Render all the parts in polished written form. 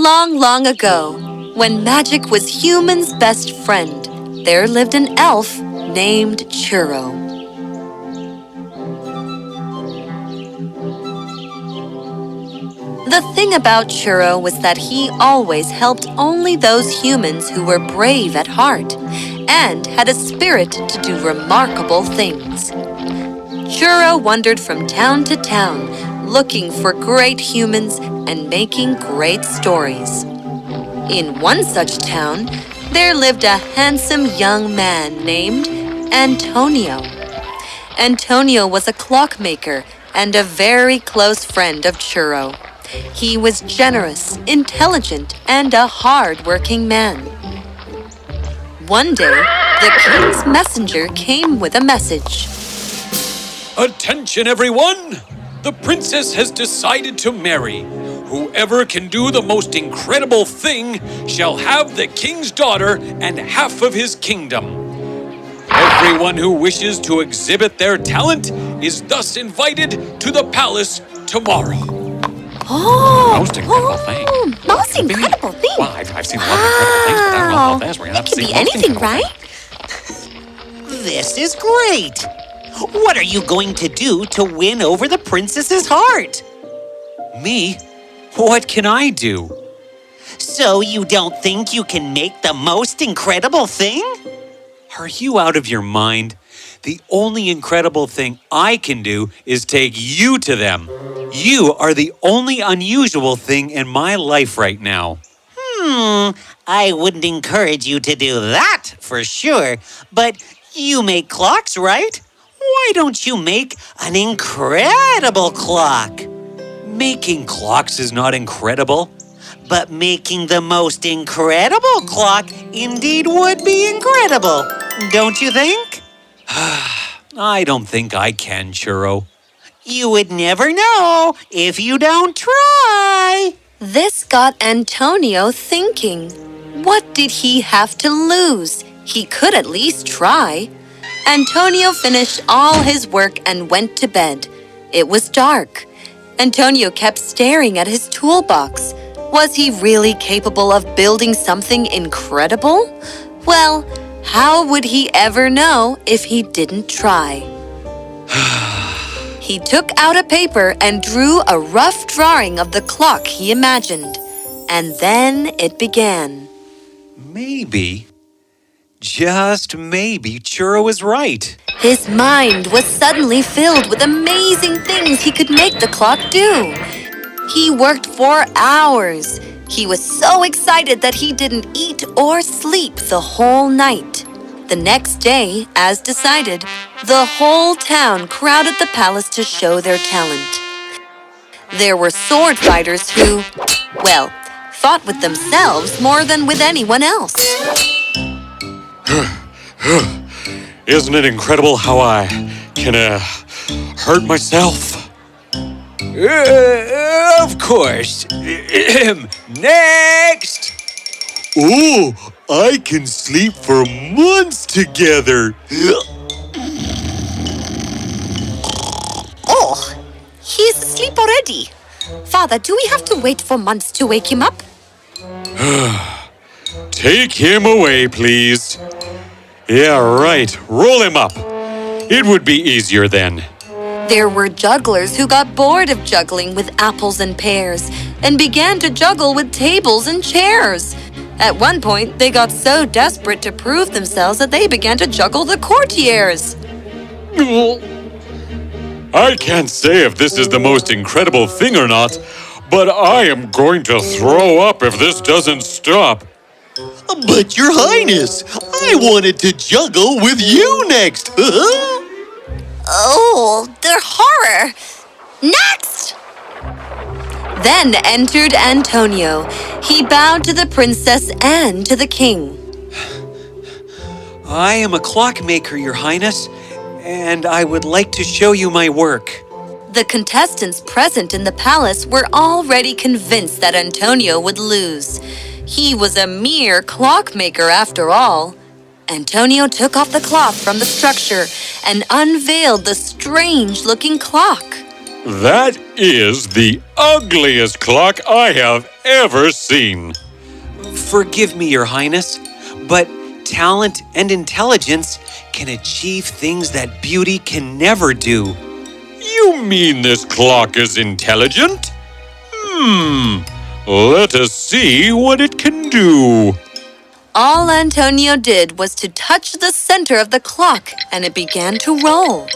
Long, long ago, when magic was humans' best friend, there lived an elf named Churro. The thing about Churro was that he always helped only those humans who were brave at heart and had a spirit to do remarkable things. Churro wandered from town to town, looking for great humans and making great stories. In one such town, there lived a handsome young man named Antonio. Antonio was a clockmaker and a very close friend of Churro. He was generous, intelligent, and a hard-working man. One day, the king's messenger came with a message. Attention, everyone! The princess has decided to marry. Whoever can do the most incredible thing shall have the king's daughter and half of his kingdom. Everyone who wishes to exhibit their talent is thus invited to the palace tomorrow. Oh, Most incredible thing. Most incredible thing. Well, I've seen a lot of incredible things, but I don't know about this. We're gonna have to It could see be most anything, incredible right? thing. This is great! What are you going to do to win over the princess's heart? Me? What can I do? So you don't think you can make the most incredible thing? Are you out of your mind? The only incredible thing I can do is take you to them. You are the only unusual thing in my life right now. I wouldn't encourage you to do that for sure, but you make clocks, right? Why don't you make an incredible clock? Making clocks is not incredible. But making the most incredible clock indeed would be incredible, don't you think? I don't think I can, Churro. You would never know if you don't try. This got Antonio thinking. What did he have to lose? He could at least try. Antonio finished all his work and went to bed. It was dark. Antonio kept staring at his toolbox. Was he really capable of building something incredible? Well, how would he ever know if he didn't try? He took out a paper and drew a rough drawing of the clock he imagined. And then it began. Maybe, just maybe, Churro is right. His mind was suddenly filled with amazing things he could make the clock do. He worked for hours. He was so excited that he didn't eat or sleep the whole night. The next day, as decided, the whole town crowded the palace to show their talent. There were sword fighters who, well, fought with themselves more than with anyone else. Isn't it incredible how I can hurt myself? Of course. Next! Oh, I can sleep for months together. Oh, he's asleep already. Father, do we have to wait for months to wake him up? Take him away, please. Yeah, right. Roll him up. It would be easier then. There were jugglers who got bored of juggling with apples and pears and began to juggle with tables and chairs. At one point, they got so desperate to prove themselves that they began to juggle the courtiers. I can't say if this is the most incredible thing or not, but I am going to throw up if this doesn't stop. But Your Highness, I wanted to juggle with you next. Oh, the horror! Next! Then entered Antonio. He bowed to the princess and to the king. I am a clockmaker, Your Highness, and I would like to show you my work. The contestants present in the palace were already convinced that Antonio would lose. He was a mere clockmaker after all. Antonio took off the cloth from the structure and unveiled the strange-looking clock. That is the ugliest clock I have ever seen. Forgive me, Your Highness, but talent and intelligence can achieve things that beauty can never do. You mean this clock is intelligent? Let us see what it can do. All Antonio did was to touch the center of the clock, and it began to roll.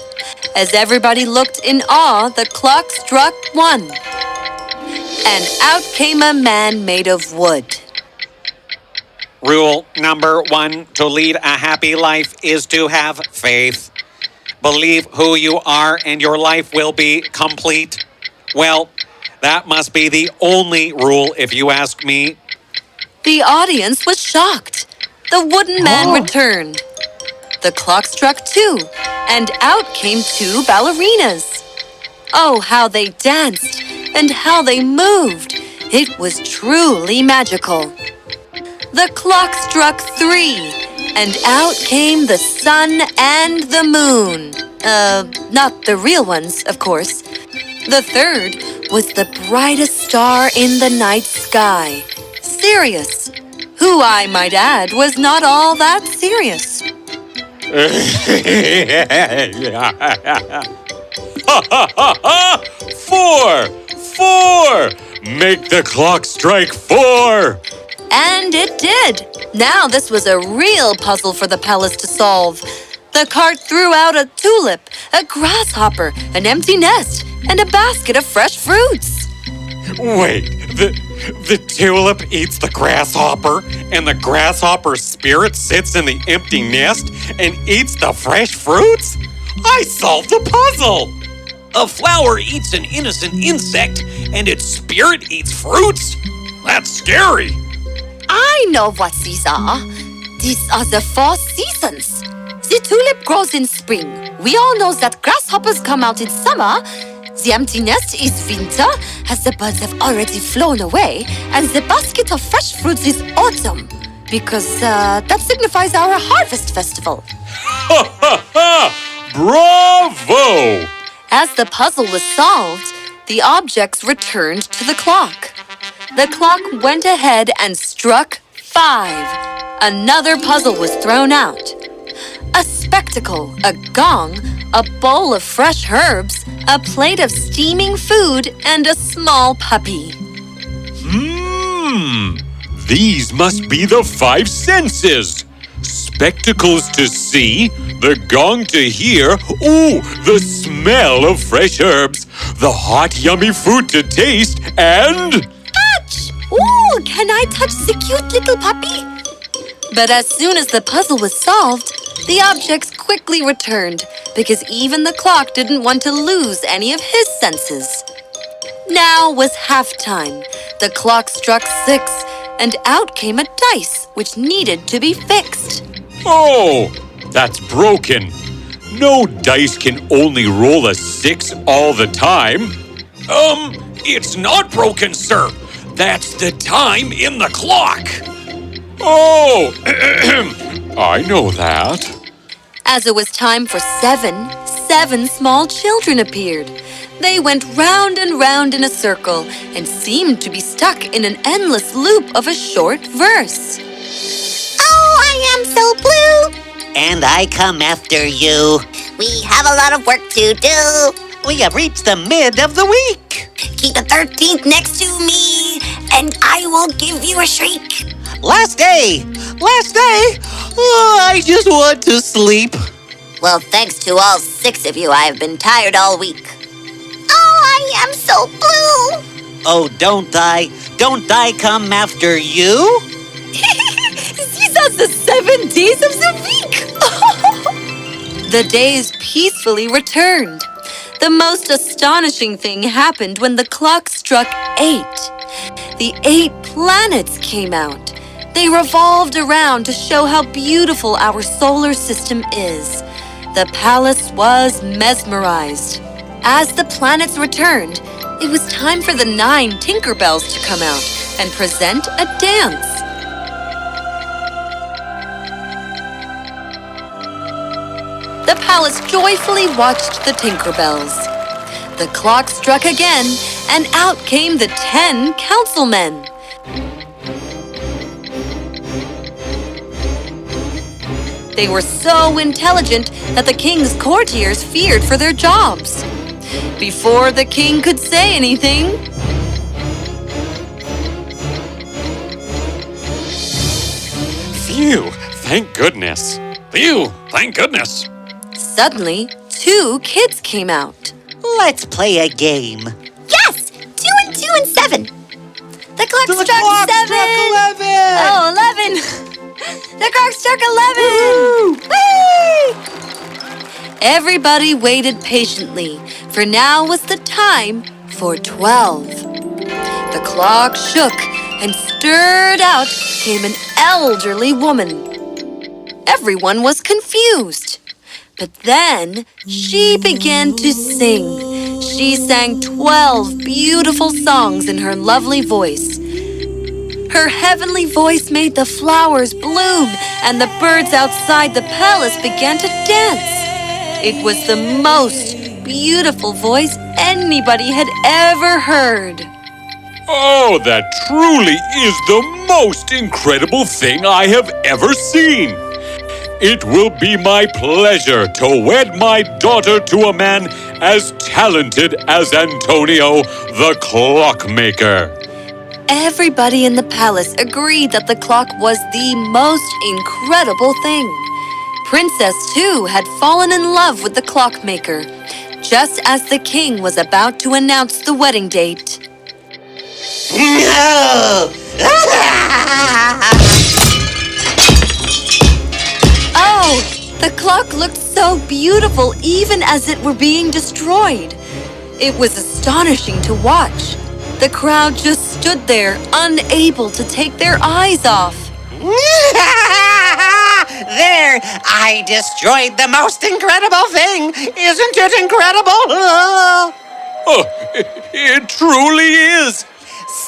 As everybody looked in awe, the clock struck 1. And out came a man made of wood. Rule number 1 to lead a happy life is to have faith. Believe who you are and your life will be complete. Well, that must be the only rule if you ask me. The audience was shocked. The wooden man returned. The clock struck 2, and out came 2 ballerinas. Oh, how they danced and how they moved. It was truly magical. The clock struck 3, and out came the sun and the moon. Not the real ones, of course. The third was the brightest star in the night sky, Sirius, who I might add was not all that serious. Four! Make the clock strike 4! And it did. Now this was a real puzzle for the palace to solve. The cart threw out a tulip, a grasshopper, an empty nest, and a basket of fresh fruits. Wait, the tulip eats the grasshopper, and the grasshopper's spirit sits in the empty nest and eats the fresh fruits? I solved the puzzle! A flower eats an innocent insect, and its spirit eats fruits? That's scary! I know what these are. These are the 4 seasons. The tulip grows in spring. We all know that grasshoppers come out in summer. The empty nest is winter, as the birds have already flown away. And the basket of fresh fruits is autumn, because that signifies our harvest festival. Bravo! As the puzzle was solved, the objects returned to the clock. The clock went ahead and struck 5. Another puzzle was thrown out. A spectacle, a gong, a bowl of fresh herbs, a plate of steaming food, and a small puppy. These must be the 5 senses. Spectacles to see, the gong to hear, the smell of fresh herbs, the hot yummy food to taste, and... Touch! Ooh, can I touch the cute little puppy? But as soon as the puzzle was solved, the objects quickly returned because even the clock didn't want to lose any of his senses. Now was halftime. The clock struck 6, and out came a dice which needed to be fixed. Oh, that's broken. No dice can only roll a 6 all the time. It's not broken, sir. That's the time in the clock. Oh, I know that. As it was time for 7 small children appeared. They went round and round in a circle and seemed to be stuck in an endless loop of a short verse. Oh, I am so blue. And I come after you. We have a lot of work to do. We have reached the mid of the week. Keep the 13th next to me, and I will give you a shriek. Last day! Oh, I just want to sleep. Well, thanks to all 6 of you, I have been tired all week. Oh, I am so blue. Oh, don't I come after you? These are the 7 days of the week! The days peacefully returned. The most astonishing thing happened when the clock struck 8. The 8 planets came out. They revolved around to show how beautiful our solar system is. The palace was mesmerized. As the planets returned, it was time for the 9 Tinkerbells to come out and present a dance. The palace joyfully watched the Tinkerbells. The clock struck again, and out came the 10 councilmen. They were so intelligent that the king's courtiers feared for their jobs. Before the king could say anything, Phew, thank goodness. Phew, thank goodness. suddenly 2 kids came out. Let's play a game. Yes! 2 and 2 and 7. The clock The struck clock 7. struck 11. Oh, 11! The clock struck 11! Whee! Everybody waited patiently, for now was the time for 12. The clock shook, and stirred out came an elderly woman. Everyone was confused. But then she began to sing. She sang 12 beautiful songs in her lovely voice. Her heavenly voice made the flowers bloom, and the birds outside the palace began to dance. It was the most beautiful voice anybody had ever heard. Oh, that truly is the most incredible thing I have ever seen. It will be my pleasure to wed my daughter to a man as talented as Antonio, the clockmaker. Everybody in the palace agreed that the clock was the most incredible thing. Princess, too, had fallen in love with the clockmaker, just as the king was about to announce the wedding date. No! Oh, the clock looked so beautiful even as it were being destroyed. It was astonishing to watch. The crowd just stood there, unable to take their eyes off. There! I destroyed the most incredible thing! Isn't it incredible? Oh, it truly is.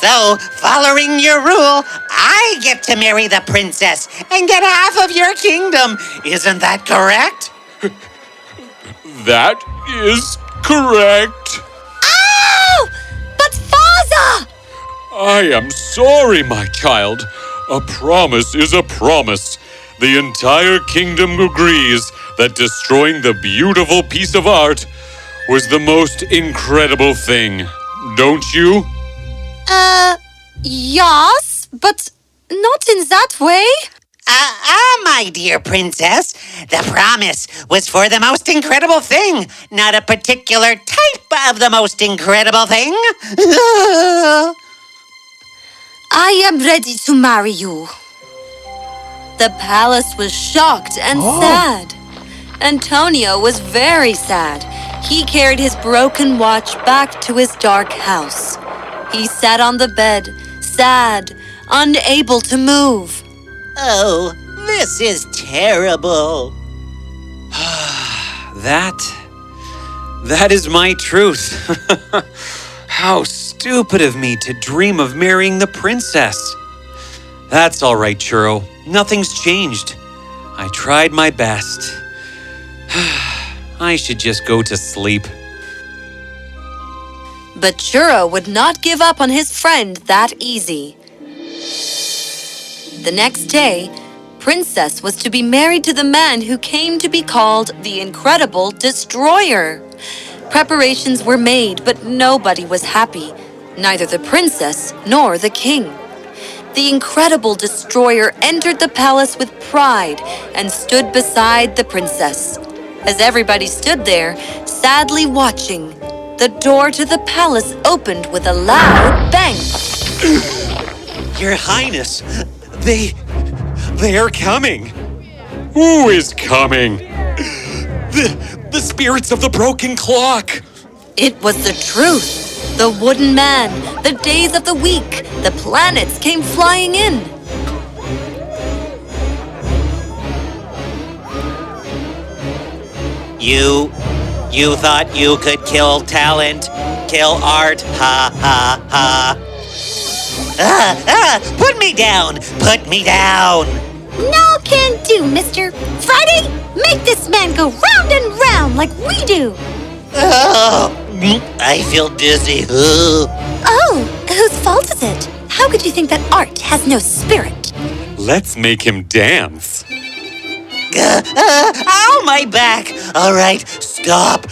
So, following your rule, I get to marry the princess and get half of your kingdom. Isn't that correct? That is correct. Oh! But Faza! I am sorry, my child. A promise is a promise. The entire kingdom agrees that destroying the beautiful piece of art was the most incredible thing. Don't you? Yes, but not in that way. My dear princess, the promise was for the most incredible thing, not a particular type of the most incredible thing. I am ready to marry you. The palace was shocked and sad. Antonio was very sad. He carried his broken watch back to his dark house. He sat on the bed, sad, unable to move. Oh, this is terrible. That is my truth. How stupid of me to dream of marrying the princess. That's all right, Churro. Nothing's changed. I tried my best. I should just go to sleep. But Churro would not give up on his friend that easy. The next day, Princess was to be married to the man who came to be called the Incredible Destroyer. Preparations were made, but nobody was happy, neither the princess nor the king. The Incredible Destroyer entered the palace with pride and stood beside the princess. As everybody stood there, sadly watching, the door to the palace opened with a loud bang. Your Highness, they're coming. Who is coming? The spirits of the broken clock. It was the truth. The wooden man, the days of the week, the planets came flying in. You thought you could kill talent, kill art, ha ha ha. Put me down, put me down. No can do, mister. Friday, make this man go round and round like we do. I feel dizzy. Ugh. Oh, whose fault is it? How could you think that art has no spirit? Let's make him dance. Ow, my back! All right, stop.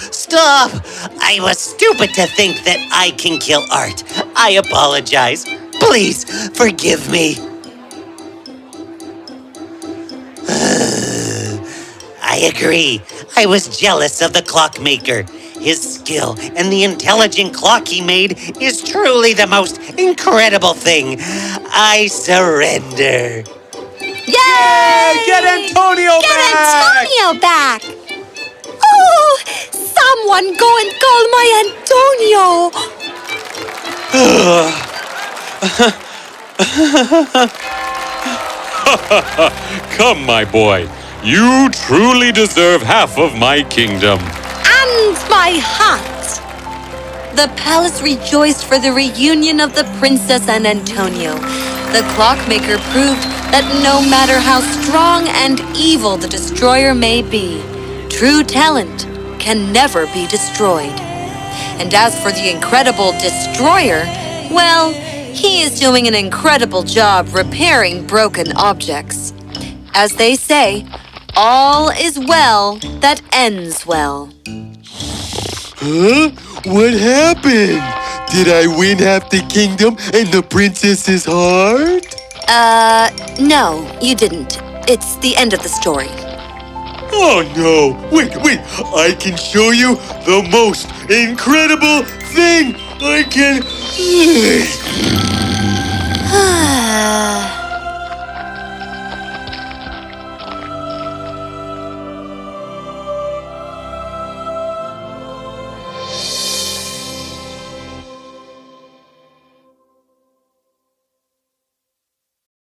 I was stupid to think that I can kill art. I apologize. Please, forgive me. I agree. I was jealous of the clockmaker. His skill and the intelligent clock he made is truly the most incredible thing. I surrender. Yay! Get Antonio Get back! Antonio back! Oh, someone go and call my Antonio! Come, my boy. You truly deserve half of my kingdom. And my hat! The palace rejoiced for the reunion of the princess and Antonio. The clockmaker proved that no matter how strong and evil the destroyer may be, true talent can never be destroyed. And as for the incredible destroyer, well, he is doing an incredible job repairing broken objects. As they say, all is well that ends well. Huh? What happened? Did I win half the kingdom and the princess's heart? No, you didn't. It's the end of the story. Oh no! Wait! I can show you the most incredible thing I can...